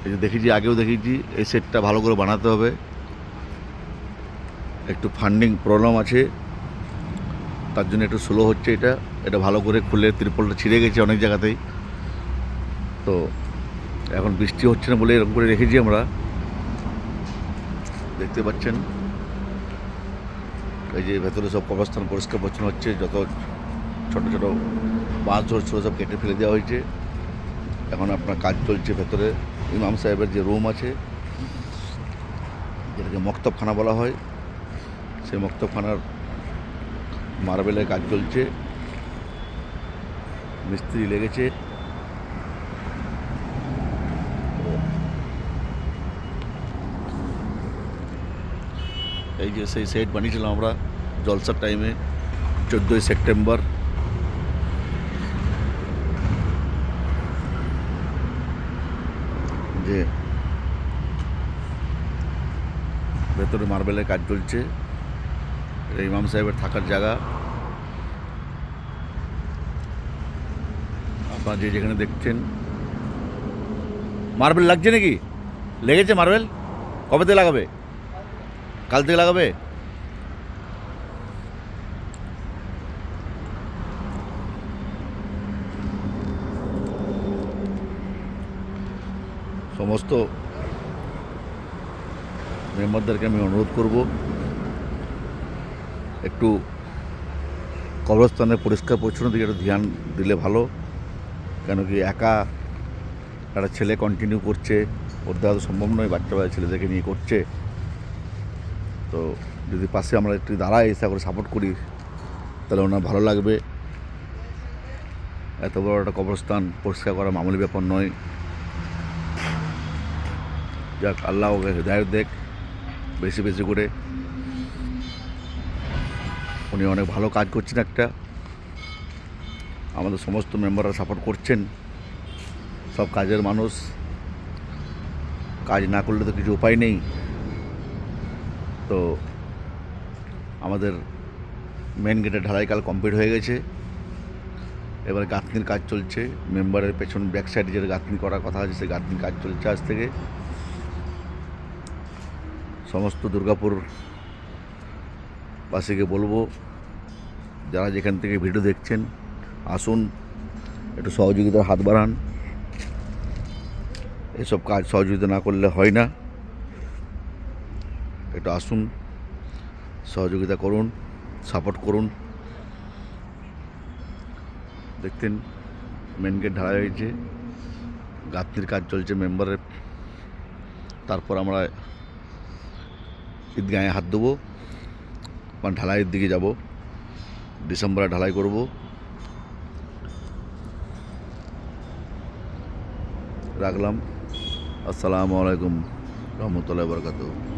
এই যে দেখেছি, আগেও দেখেছি, এই সেটটা ভালো করে বানাতে হবে। একটু ফান্ডিং প্রবলেম আছে, তার জন্য একটু স্লো হচ্ছে। এটা ভালো করে খুলে ত্রিপলটা ছিঁড়ে গেছে অনেক জায়গাতেই। তো এখন বৃষ্টি হচ্ছে না বলে এরকম করে রেখেছি আমরা। দেখতে পাচ্ছেন এই যে ভেতরে সব কবরস্থান পরিষ্কার পরিচ্ছন্ন হচ্ছে। যত ছোটো ছোটো বাঁশ ঝরছিল সব কেটে ফেলে দেওয়া হয়েছে। এখন আপনার কাজ চলছে ভেতরে। ইমাম সাহেবের যে রুম আছে, যেটাকে মক্তবখানা বলা হয়, সেই মক্তবখানার মার্বেলের কাজ চলছে। মিস্ত্রি লেগেছে। এই যে সেই সেট বানিয়েছিলাম আমরা জলসার টাইমে, 14ই সেপ্টেম্বর। যে ভেতরে মার্বেলের কাজ চলছে। এটা ইমাম সাহেবের থাকার জায়গা। আপনারা যে যেখানে দেখছেন, মার্বেল লাগছে নাকি? লেগেছে মার্বেল? কবে থেকে লাগাবে? কাল থেকে লাগাবে? সমস্ত মেম্বারদেরকে আমি অনুরোধ করব, একটু কবরস্থানের পরিষ্কার পরিচ্ছন্ন দিকে একটু ধ্যান দিলে ভালো। কেন কি একা একটা ছেলে কন্টিনিউ করছে, ওর দ্বারা তো সম্ভব নয়, বাচ্চা ছেলেদেরকে নিয়ে করছে। তো যদি পাশে আমরা একটু দাঁড়াই, এসে করে সাপোর্ট করি, তাহলে ওনার ভালো লাগবে। এত বড় একটা কবরস্থান পরিষ্কার করা মামুলি ব্যাপার নয়। যাক, আল্লাহ ওকে হৃদায়ত দেখ বেশি বেশি করে। উনি অনেক ভালো কাজ করছেন একটা। আমাদের সমস্ত মেম্বাররা সাপোর্ট করছেন। সব কাজের মানুষ, কাজ না করলে তো কিছু উপায় নেই। তো আমাদের মেন গেটের ঢালাই কাল কমপ্লিট হয়ে গেছে। এবার গাঁথনির কাজ চলছে। মেম্বারের পেছন ব্যাক সাইডে যেটা গাঁথনি করার কথা আছে, সেই গাঁথনির কাজ চলছে আজ থেকে। সমস্ত দুর্গাপুর বাসীকে বলবো, যারা যেখান থেকে ভিডিও দেখছেন, আসুন, একটু সহযোগিতার হাত বাড়ান। এসব কাজ সহযোগিতা না করলে হয় না। একটু আসুন, সহযোগিতা করুন, সাপোর্ট করুন। দেখতেন মেন গেট ঢালাই হয়েছে, গাঁথনির কাজ চলছে মেম্বারের। তারপর আমরা ঈদগাহে হাত দেবো, মানে ঢালাইয়ের দিকে যাব। ডিসেম্বরে ঢালাই করব। রাখলাম। আসসালামু আলাইকুম রহমতুল্লাহি ওয়া বারাকাতুহু।